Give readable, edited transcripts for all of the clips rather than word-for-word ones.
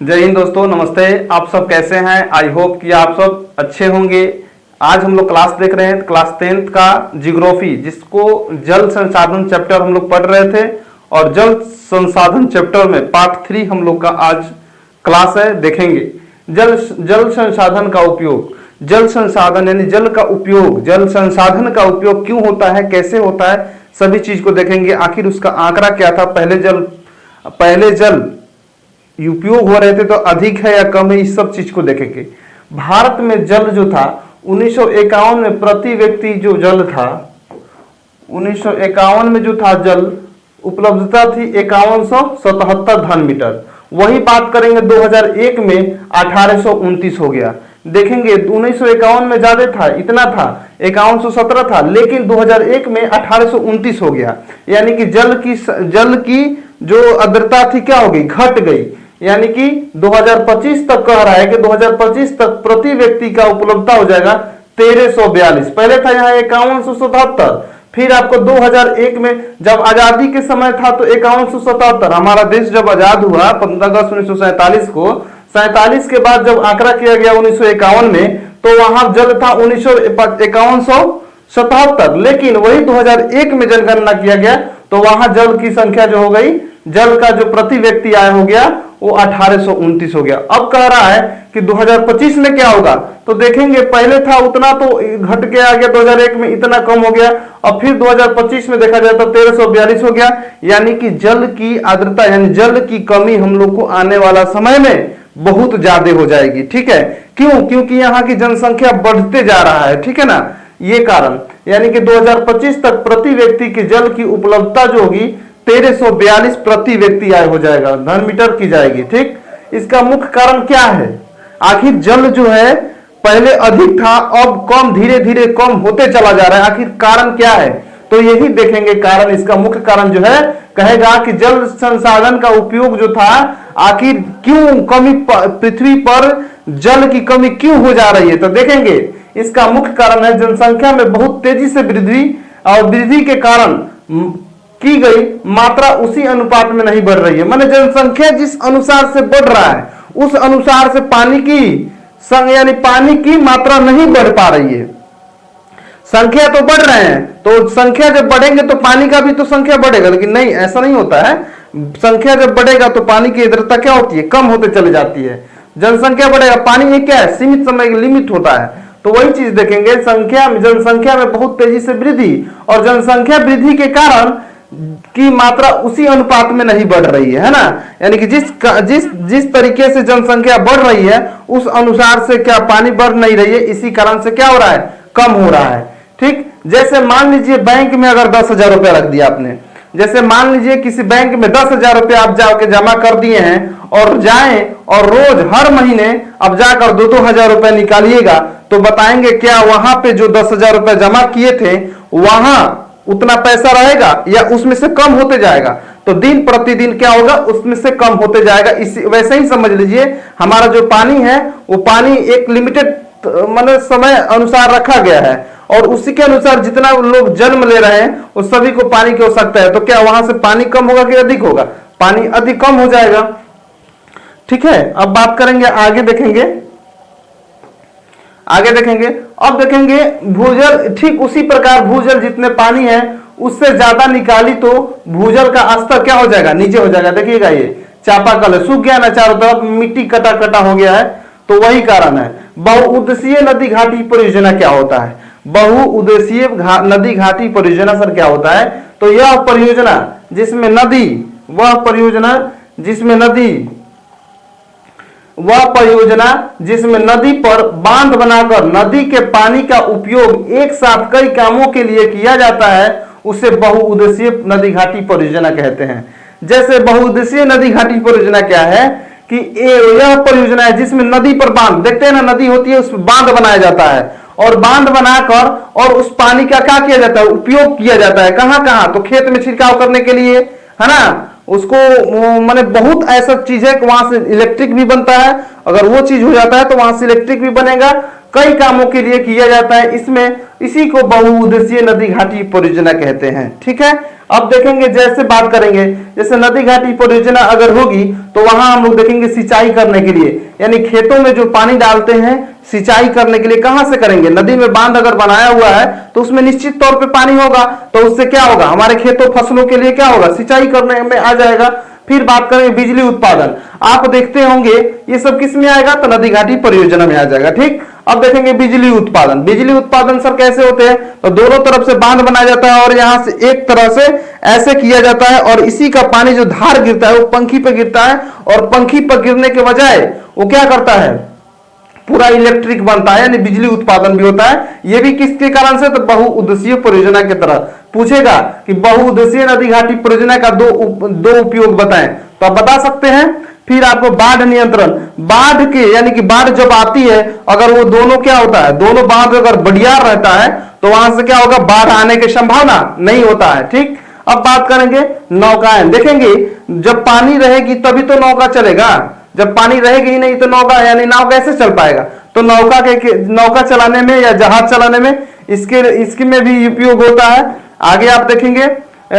जय हिंद दोस्तों, नमस्ते। आप सब कैसे हैं? आई होप कि आप सब अच्छे होंगे। आज हम लोग क्लास देख रहे हैं, क्लास 10th का जियोग्राफी, जिसको जल संसाधन चैप्टर हम लोग पढ़ रहे थे। और जल संसाधन चैप्टर में पार्ट 3 हम लोग का आज क्लास है, देखेंगे। जल संसाधन का उपयोग, जल संसाधन यानी जल का उपयोग, जल संसाधन का उपयोग क्यों होता है, कैसे होता है, सभी चीज को देखेंगे। आखिर उसका आंकड़ा क्या था, पहले जल उपयोग हो रहे थे तो अधिक है या कम है, इस सब चीज को देखेंगे। भारत में जल जो था 1951 में प्रति व्यक्ति जो जल था, 1951 में जो था जल उपलब्धता थी 5177 घन मीटर। वही बात करेंगे 2001 में 1829 हो गया। देखेंगे 1951 में ज्यादा था, इतना था 5117 था, लेकिन 2001 में 1829 हो गया। यानी कि जल की जो आर्द्रता थी क्या हो गई, घट गई। यानी कि 2025 तक कह रहा है कि 2025 तक प्रति व्यक्ति का उपलब्धता हो जाएगा 1342। पहले था यहाँ 5177, फिर आपको 2001 में जब आजादी के समय था तो 5177। हमारा देश जब आजाद हुआ 15 अगस्त 1947 को, 47 के बाद जब आंकड़ा किया गया 1951 में, तो वहां जल था 5177। लेकिन वही 2001 में जनगणना किया गया तो वहां जल की संख्या जो हो गई, जल का जो प्रति व्यक्ति आय हो गया वो 1829 हो गया। अब कह रहा है कि 2025 में क्या होगा, तो देखेंगे पहले था उतना तो घट के आ गया, 2001 में इतना कम हो गया, और फिर 2025 में देखा जाए तो 1342 हो गया। यानी कि जल की आर्द्रता यानी जल की कमी हम लोग को आने वाला समय में बहुत ज्यादा हो जाएगी। ठीक है, क्यों? क्योंकि यहाँ की जनसंख्या बढ़ते जा रहा है, ठीक है ना, ये कारण। यानी कि 2025 तक प्रति व्यक्ति की जल की उपलब्धता जो होगी 1342 प्रति व्यक्ति आय हो जाएगा, घन मीटर की जाएगी। ठीक, इसका मुख्य कारण क्या है? आखिर जल जो है पहले अधिक था, अब कम, धीरे धीरे कम होते चला जा रहा है। आखिर कारण क्या है, तो यही देखेंगे कारण। इसका मुख्य कारण जो है कहेगा कि जल संसाधन का उपयोग जो था, आखिर क्यों कमी, पृथ्वी पर जल की कमी क्यों हो जा रही है, तो देखेंगे। इसका मुख्य कारण है जनसंख्या में बहुत तेजी से वृद्धि, और वृद्धि के कारण की गई मात्रा उसी अनुपात में नहीं बढ़ रही है। माने जनसंख्या जिस अनुसार से बढ़ रहा है उस अनुसार से पानी की मात्रा नहीं बढ़ पा रही है। संख्या तो बढ़ रहे हैं, तो संख्या जब बढ़ेंगे तो पानी का भी तो संख्या बढ़ेगा, लेकिन नहीं, ऐसा नहीं होता है। संख्या जब बढ़ेगा तो पानी की आर्द्रता क्या होती है, कम होते चली जाती है। जनसंख्या बढ़ेगा, पानी एक क्या है, सीमित समय की लिमिट होता है। तो वही चीज देखेंगे, जनसंख्या में बहुत तेजी से वृद्धि, और जनसंख्या वृद्धि के कारण की मात्रा उसी अनुपात में नहीं बढ़ रही है ना। यानी कि जिस तरीके से जनसंख्या बढ़ रही है उस अनुसार से क्या पानी बढ़ नहीं रही है, इसी कारण से क्या हो रहा है, कम हो रहा है। ठीक, जैसे मान लीजिए बैंक में अगर 10,000 रुपया रख दिया आपने, जैसे मान लीजिए किसी बैंक में 10,000 रुपया आप जाके जमा कर दिए हैं, और जाएं और रोज हर महीने अब जाकर 2-2 हजार रुपया निकालिएगा, तो बताएंगे क्या वहां पे जो 10,000 रुपया जमा किए थे वहां उतना पैसा रहेगा या उसमें से कम होते जाएगा? तो दिन प्रतिदिन क्या होगा, उसमें से कम होते जाएगा। इसी वैसे ही समझ लीजिए, हमारा जो पानी है वो पानी एक लिमिटेड मतलब समय अनुसार रखा गया है, और उसी के अनुसार जितना लोग जन्म ले रहे हैं उस सभी को पानी की आवश्यकता है। तो क्या वहां से पानी कम होगा कि अधिक होगा? पानी अधिक कम हो जाएगा। ठीक है, अब बात करेंगे, आगे देखेंगे। अब देखेंगे भूजल। ठीक उसी प्रकार भूजल जितने पानी है उससे ज्यादा निकाली तो भूजल का स्तर क्या हो जाएगा, नीचे हो जाएगा। देखिएगा, ये चापाकल है, सूख गया ना, चारों तरफ मिट्टी कटा कटा हो गया है, तो वही कारण है। बहुउद्देशीय नदी घाटी परियोजना क्या होता है? बहुउद्देशीय नदी घाटी परियोजना सर क्या होता है? तो यह परियोजना जिसमें नदी, वह परियोजना जिसमें नदी पर बांध बनाकर नदी के पानी का उपयोग एक साथ कई कामों के लिए किया जाता है, उसे बहुउद्देशीय नदी घाटी परियोजना कहते हैं। जैसे बहुउद्देशीय नदी घाटी परियोजना क्या है कि यह परियोजना है जिसमें नदी पर बांध, देखते हैं ना, नदी होती है, उसमें बांध बनाया जाता है, और बांध बनाकर और उस पानी का क्या किया जाता है, उपयोग किया जाता है। कहां कहां? तो खेत में छिड़काव करने के लिए, है ना, उसको माने बहुत ऐसा चीज है कि वहां से इलेक्ट्रिक भी बनता है। अगर वो चीज हो जाता है तो वहां से इलेक्ट्रिक भी बनेगा, कई कामों के लिए किया जाता है इसमें। इसी को बहुउद्देशीय नदी घाटी परियोजना कहते हैं। ठीक है, अब देखेंगे जैसे बात करेंगे, जैसे नदी घाटी परियोजना अगर होगी तो वहां हम लोग देखेंगे सिंचाई करने के लिए, यानी खेतों में जो पानी डालते हैं सिंचाई करने के लिए कहां से करेंगे? नदी में बांध अगर बनाया हुआ है तो उसमें निश्चित तौर पे पानी होगा, तो उससे क्या होगा? हमारे खेतों फसलों के लिए क्या होगा? सिंचाई करने में आ जाएगा। फिर बात करें बिजली उत्पादन, आप देखते होंगे ये सब किस में आएगा? तो नदी घाटी परियोजना में आ जाएगा। ठीक, अब देखेंगे बिजली उत्पादन। बिजली उत्पादन सर कैसे होते हैं? तो दोनों तरफ से बांध बनाया जाता है और यहां से एक तरह से ऐसे किया जाता है और इसी का पानी जो धार गिरता है वो पंखी पे गिरता है और पंखी पर गिरने के बजाय वो क्या करता है? पूरा इलेक्ट्रिक बनता है, यानी बिजली उत्पादन भी होता है। ये भी किसके कारण से? तो बहुउद्देशीय परियोजना की तरह पूछेगा कि बहुउद्देशीय नदी घाटी परियोजना का दो उपयोग बताएं, तो आप बता सकते हैं। फिर आपको बाढ़ नियंत्रण, बाढ़ के यानी कि बाढ़ जब आती है अगर वो दोनों क्या होता है? दोनों बांध अगर बढ़ियार रहता है तो वहां से क्या होगा? बाढ़ आने की संभावना नहीं होता है। ठीक, अब बात करेंगे नौकाएं। देखेंगे जब पानी रहेगी तभी तो नौका चलेगा, जब पानी रहेगी ही नहीं तो नौका यानी नाव कैसे चल पाएगा? तो नौका चलाने में या जहाज चलाने में इसके में भी उपयोग होता है। आगे आप देखेंगे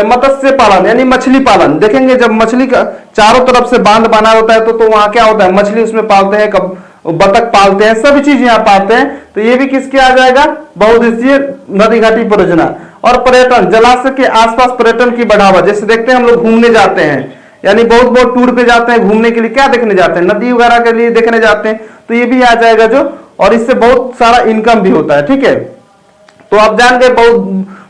मत्स्य पालन यानी मछली पालन। देखेंगे जब मछली का चारों तरफ से बांध बना होता है तो वहां क्या होता है? मछली उसमें पालते हैं, कब बतख पालते हैं, सभी चीज यहाँ पालते हैं। तो ये भी किसके आ जाएगा? बहुउद्देशीय नदी घाटी परियोजना। और पर्यटन, जलाशय के आसपास पर्यटन की बढ़ावा। जैसे देखते हैं हम लोग घूमने जाते हैं, यानी बहुत बहुत टूर पे जाते हैं घूमने के लिए, क्या देखने जाते हैं? नदी वगैरह के लिए देखने जाते हैं, तो ये भी आ जाएगा जो, और इससे बहुत सारा इनकम भी होता है। ठीक है, तो आप जान गए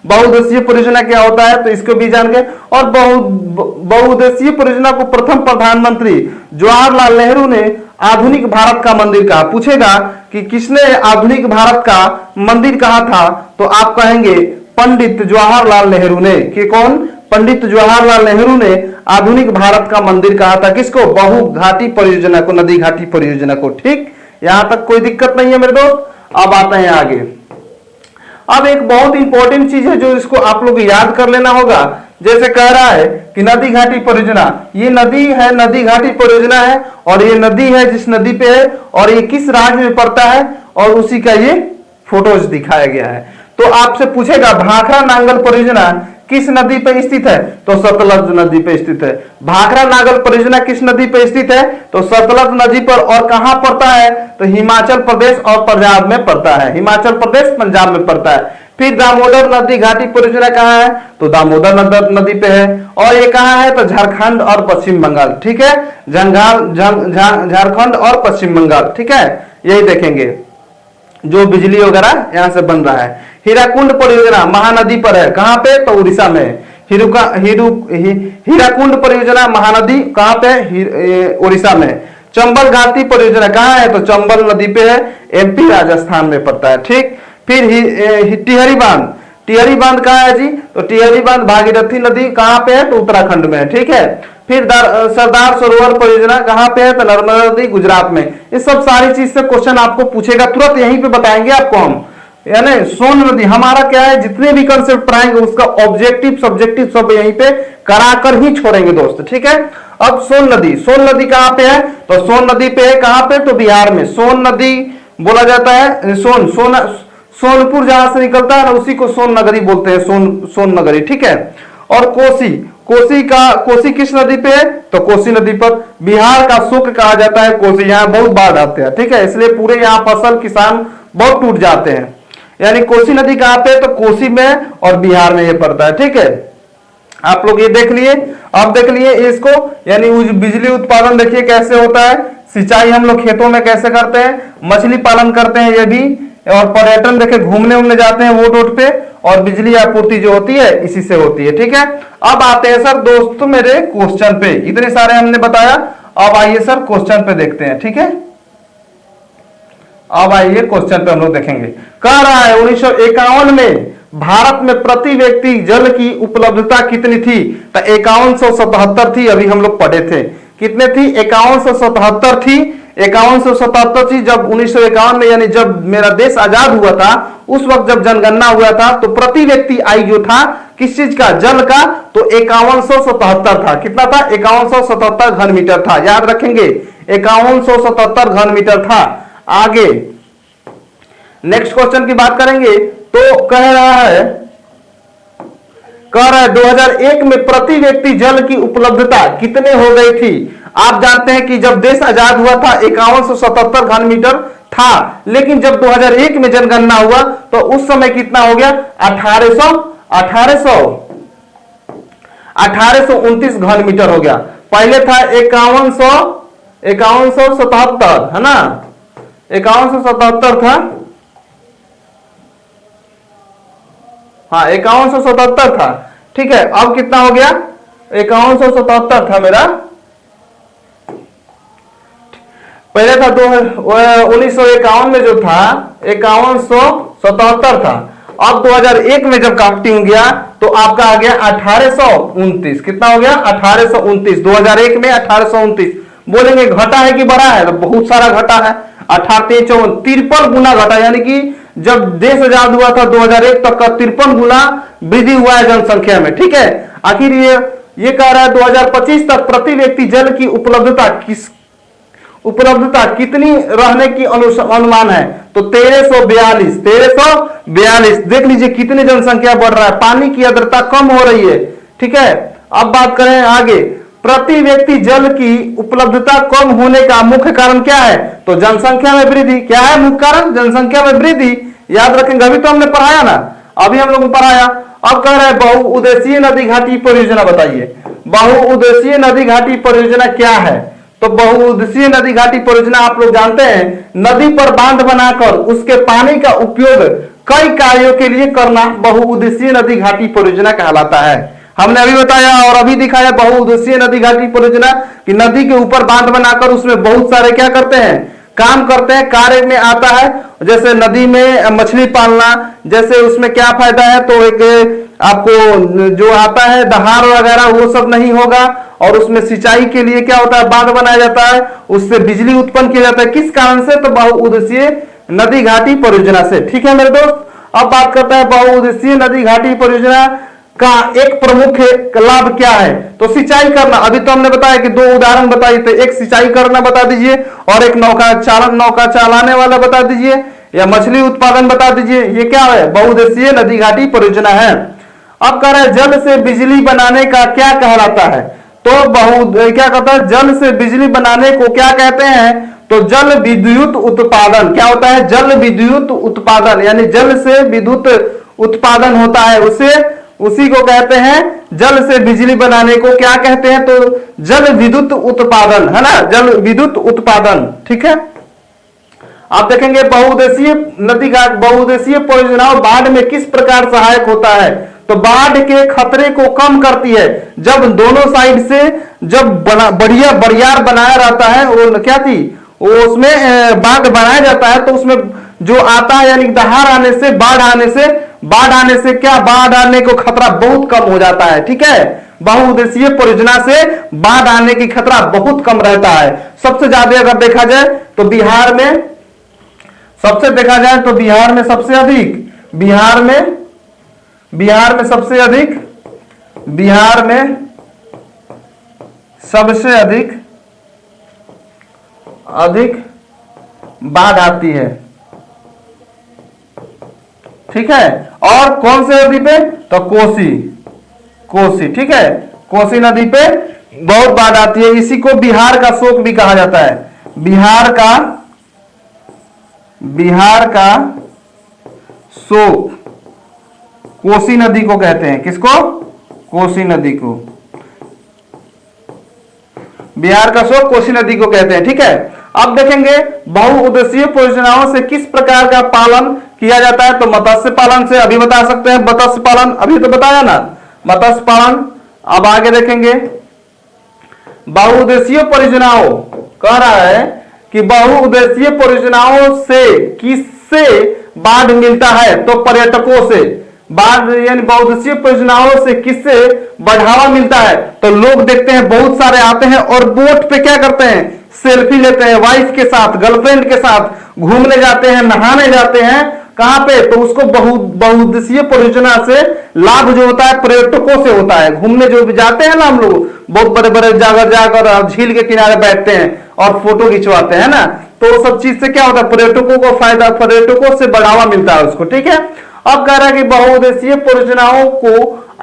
बहुउद्देशीय परियोजना क्या होता है, तो इसको भी जान गए। और बहुउद्देशीय परियोजना को प्रथम प्रधानमंत्री जवाहरलाल नेहरू ने आधुनिक भारत का मंदिर कहा। पूछेगा कि किसने आधुनिक भारत का मंदिर कहा था, तो आप कहेंगे पंडित जवाहरलाल नेहरू ने। कि कौन? पंडित जवाहरलाल नेहरू ने आधुनिक भारत का मंदिर कहा था। किसको? बहु घाटी परियोजना को, नदी घाटी परियोजना को। ठीक, यहां तक कोई दिक्कत नहीं है मेरे दोस्त। अब आते हैं आगे। अब एक बहुत इंपॉर्टेंट चीज है जो इसको आप लोग याद कर लेना होगा। जैसे कह रहा है कि नदी घाटी परियोजना, ये नदी है, नदी घाटी परियोजना है, और ये नदी है जिस नदी पे है, और ये किस राज्य में पड़ता है, और उसी का ये फोटोज दिखाया गया है। तो आपसे पूछेगा भाखड़ा नांगल परियोजना किस नदी पे स्थित है? तो सतलज नदी पे स्थित है। भाखड़ा नांगल परियोजना किस नदी पे स्थित है? तो सतलज नदी पर। और कहां पड़ता है? तो हिमाचल प्रदेश और पंजाब में पड़ता है। हिमाचल प्रदेश पंजाब में पड़ता है। फिर दामोदर नदी घाटी परियोजना कहां है? तो दामोदर नदी पे है। और ये कहां है? तो झारखंड और पश्चिम बंगाल। ठीक है, झारखंड और पश्चिम बंगाल। ठीक है, यही देखेंगे जो बिजली वगैरह यहां से बन रहा है। हीराकुंड परियोजना महानदी पर है, कहां पे? तो उड़ीसा में। हीराकुंड परियोजना महानदी कहां पे? उड़ीसा में। चंबल घाटी परियोजना कहां है? तो चंबल नदी पे है, एमपी राजस्थान में पड़ता है। ठीक, फिर टिहरी बांध, टिहरी बांध कहां है जी? तो टिहरी बांध भागीरथी नदी कहां पे है? तो उत्तराखंड में है। ठीक है, फिर सरदार सरोवर परियोजना कहां पे है? तो नर्मदा नदी गुजरात में। ये सब सारी चीज से क्वेश्चन आपको पूछेगा, तुरंत यहीं पे बताएंगे आपको हम। यानी सोन नदी हमारा क्या है, जितने भी कंसेप्ट पढ़ाएंगे उसका ऑब्जेक्टिव सब्जेक्टिव सब यहीं पे कराकर ही छोड़ेंगे दोस्त। ठीक है, अब सोन नदी, सोन नदी कहां पे है? तो सोन नदी पे है कहां पे? तो बिहार में। सोन नदी बोला जाता है, सोनपुर जहां से निकलता है ना उसी को सोन नगरी बोलते हैं, सोन नगरी। ठीक है, और कोसी किस नदी पे है? तो कोसी नदी पर। बिहार का शुक्र कहा जाता है कोसी, यहाँ बहुत बाढ़ आते हैं। ठीक है, इसलिए पूरे यहाँ फसल किसान बहुत टूट जाते हैं। यानी कोसी नदी कहां पे? तो कोसी में और बिहार में ये पड़ता है। ठीक है, आप लोग ये देख लिए। अब देख लिए इसको, यानी बिजली उत्पादन देखिए कैसे होता है, सिंचाई हम लोग खेतों में कैसे करते हैं, मछली पालन करते हैं ये भी, और पर्यटन देखे घूमने उमने जाते हैं वो रोड पे, और बिजली आपूर्ति जो होती है इसी से होती है। ठीक है, अब आते हैं सर दोस्तों मेरे क्वेश्चन पे। इतने सारे हमने बताया, अब आइए सर क्वेश्चन पे देखते हैं। ठीक है, अब आइए क्वेश्चन पे हम लोग देखेंगे। कह रहा है 1951 में भारत में प्रति व्यक्ति जल की उपलब्धता कितनी थी? तो 5177 थी, अभी हम लोग पढ़े थे। कितने थी? 5177 थी। 5177 थी जब 1951 में, यानी जब मेरा देश आजाद हुआ था उस वक्त जब जनगणना हुआ था तो प्रति व्यक्ति आय जो था किस चीज का, जल का, तो 5177 था। कितना था? 5177 घन मीटर था। याद रखेंगे 5177 घन मीटर था। आगे नेक्स्ट क्वेश्चन की बात करेंगे तो कह रहा है 2001 में प्रति व्यक्ति जल की उपलब्धता कितने हो गई थी। आप जानते हैं कि जब देश आजाद हुआ था 5177 घन मीटर था, लेकिन जब 2001 में जनगणना हुआ तो उस समय कितना हो गया? 1829 घन मीटर हो गया। पहले था 5177, है ना, 5177 था। हाँ 5177 था, ठीक है। अब कितना हो गया? 5177 था मेरा, पहले था 1951 में जो था 5177 था। अब 2001 में जब काउंटिंग गया तो आपका आ गया 1829। कितना हो गया? 1829। 2001 में 1829। बोलेंगे घटा है कि बढ़ा है? तो बहुत सारा घटा है। 53 गुना घटा, यानी कि जब देश आजाद हुआ था 2001 तक का 53 गुना वृद्धि हुआ है जनसंख्या में, ठीक है। आखिर ये कह रहा है 2025 तक प्रति व्यक्ति जल की उपलब्धता कितनी रहने की अनुमान है? तो 1342। देख लीजिए कितनी जनसंख्या बढ़ रहा है, पानी की आर्द्रता कम हो रही है, ठीक है। अब बात करें आगे, प्रति व्यक्ति जल की उपलब्धता कम होने का मुख्य कारण क्या है? तो जनसंख्या में वृद्धि। क्या है मुख्य कारण? जनसंख्या में वृद्धि। याद रखेंगे, अभी तो हमने पढ़ाया ना, अभी हम लोग ने पढ़ाया। अब कह रहे हैं बहुउद्देशीय नदी घाटी परियोजना बताइए। बहुउद्देशीय नदी घाटी परियोजना क्या है? तो बहुउद्देशीय नदी घाटी परियोजना आप लोग जानते हैं, नदी पर बांध बनाकर उसके पानी का उपयोग कई कार्यों के लिए करना बहुउद्देशीय नदी घाटी परियोजना कहलाता है। हमने अभी बताया और अभी दिखाया बहुउद्देशीय नदी घाटी परियोजना कि नदी के ऊपर बांध बनाकर उसमें बहुत सारे क्या करते हैं, काम करते हैं, कार्य में आता है। जैसे नदी में मछली पालना, जैसे उसमें क्या फायदा है, तो एक आपको जो आता है दहाड़ वगैरह वो सब नहीं होगा, और उसमें सिंचाई के लिए क्या होता है, बांध बनाया जाता है, उससे बिजली उत्पन्न किया जाता है। किस कारण से? तो बहुउद्देशीय नदी घाटी परियोजना से, ठीक है मेरे दोस्त। अब बात करते हैं बहुउद्देशीय नदी घाटी परियोजना का एक प्रमुख लाभ क्या है? तो सिंचाई करना। अभी तो हमने बताया कि दो उदाहरण बताए थे, एक सिंचाई करना बता दीजिए और एक नौका चलाने वाला बता दीजिए, या मछली उत्पादन बता दीजिए। ये क्या है? बहुउद्देशीय नदी घाटी परियोजना है। अब कह रहे हैं जल से बिजली बनाने का क्या कहलाता है? तो क्या कहता है, जल से बिजली बनाने को क्या कहते हैं? तो जल विद्युत उत्पादन। क्या होता है? जल विद्युत उत्पादन, यानी जल से विद्युत उत्पादन होता है, उसी को कहते हैं जल से बिजली बनाने को क्या कहते हैं? तो जल विद्युत उत्पादन, है ना, जल विद्युत उत्पादन, ठीक है। आप देखेंगे बहुउद्देशीय नदी घाट बहुउद्देशीय परियोजनाओं बाढ़ में किस प्रकार सहायक होता है? तो बाढ़ के खतरे को कम करती है। जब दोनों साइड से जब बढ़िया बरियार बनाया रहता है, वो क्या थी, वो उसमें बांध बनाया जाता है, तो उसमें जो आता है, यानी दहाड़ आने से, बाढ़ आने से क्या, बाढ़ आने को खतरा बहुत कम हो जाता है, ठीक है। बहुउद्देशीय परियोजना से बाढ़ आने की खतरा बहुत कम रहता है। सबसे ज्यादा अगर देखा जाए तो बिहार में सबसे अधिक बाढ़ आती है, ठीक है। और कौन से नदी पे? तो कोसी, ठीक है, कोसी नदी पे बहुत बाढ़ आती है। इसी को बिहार का शोक भी कहा जाता है। बिहार का शोक कोसी नदी को कहते हैं। किसको? कोसी नदी को। बिहार का शोक कोसी नदी को कहते हैं, ठीक है। अब देखेंगे बहुउद्देशीय परियोजनाओं से किस प्रकार का पालन किया जाता है? तो मत्स्य पालन से अभी बता सकते हैं, मत्स्य पालन अभी तो बताया ना, मत्स्य पालन। अब आगे देखेंगे बहुउद्देशीय परियोजनाओं, कह रहा है कि बहुउद्देशीय परियोजनाओं से किससे बाढ़ मिलता है? तो पर्यटकों से। बाढ़ यानी बहुउद्देशीय परियोजनाओं से किससे बढ़ावा मिलता है? तो लोग देखते हैं बहुत सारे आते हैं और बोट पे क्या करते हैं, सेल्फी लेते हैं, वाइफ के साथ, गर्लफ्रेंड के साथ घूमने जाते हैं, नहाने जाते हैं, कहां पे, तो उसको बहुउद्देशीय परियोजना से लाभ जो होता है पर्यटकों से होता है। घूमने जो भी जाते हैं ना हम लोग, बहुत बड़े बड़े जाकर जाकर झील के किनारे बैठते हैं और फोटो खिंचवाते हैं ना, तो वो सब चीज से क्या होता है, पर्यटकों को फायदा, पर्यटकों से बढ़ावा मिलता है उसको। ठीक है, अब कह रहा है कि बहुउद्देशीय परियोजनाओं को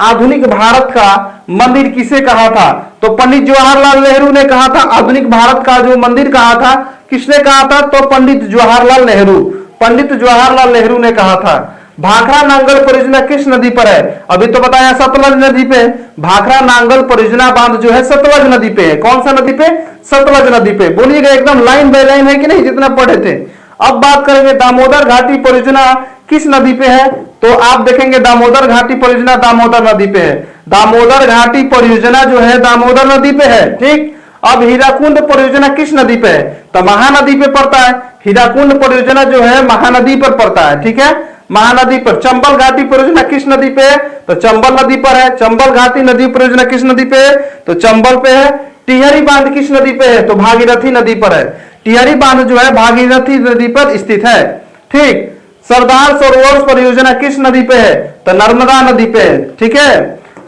आधुनिक भारत का मंदिर किसे कहा था, तो पंडित जवाहरलाल नेहरू ने कहा था। आधुनिक भारत का जो मंदिर कहा था, किसने कहा था, तो पंडित जवाहरलाल नेहरू, पंडित जवाहरलाल नेहरू ने कहा था। भाखड़ा नांगल परियोजना किस नदी पर है, अभी तो बताया सतलज नदी पे। भाखड़ा नांगल परियोजना बांध जो है सतलज नदी पे है। कौन सा नदी पे, सतलज नदी पे। बोलिएगा एकदम लाइन बाय लाइन है कि नहीं, जितना पढ़े थे। अब बात करेंगे दामोदर घाटी परियोजना किस नदी पे है, तो आप देखेंगे दामोदर घाटी परियोजना दामोदर नदी पे है। दामोदर घाटी परियोजना जो है दामोदर नदी पे है। ठीक, अब हीराकुंड परियोजना किस नदी पे है, तो महानदी पे पड़ता है। हीराकुंड परियोजना जो है महानदी पर पड़ता है। ठीक है, महानदी पर। चंबल घाटी परियोजना किस नदी पे है, तो चंबल नदी पर है। चंबल घाटी नदी परियोजना किस नदी पे है, तो चंबल पे है। टिहरी बांध किस नदी पे है, तो भागीरथी नदी पर है। टिहरी बांध जो है भागीरथी नदी पर स्थित है। ठीक, सरदार सरोवर परियोजना किस नदी पे है, तो नर्मदा नदी पे है। ठीक है,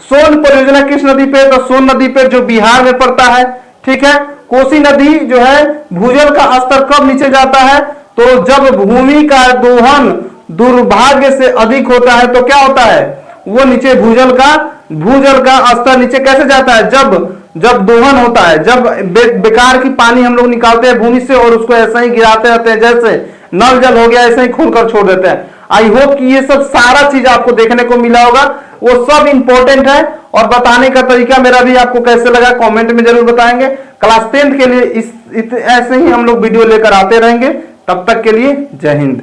सोन परियोजना किस नदी पे है, तो सोन नदी पे जो बिहार में पड़ता है। ठीक है, कोसी नदी जो है भूजल का स्तर कब नीचे जाता है, तो जब भूमि का दोहन दुर्भाग्य से अधिक होता है, तो क्या होता है, वो नीचे भूजल का स्तर नीचे कैसे जाता है, जब दोहन होता है, जब बेकार की पानी हम लोग निकालते हैं भूमि से और उसको ऐसा ही गिराते रहते हैं, जैसे नल जल हो गया ऐसे ही खोलकर छोड़ देते हैं। आई होप कि ये सब सारा चीज आपको देखने को मिला होगा, वो सब इंपॉर्टेंट है। और बताने का तरीका मेरा भी आपको कैसे लगा कमेंट में जरूर बताएंगे। क्लास 10th के लिए ऐसे ही हम लोग वीडियो लेकर आते रहेंगे। तब तक के लिए जय हिंद।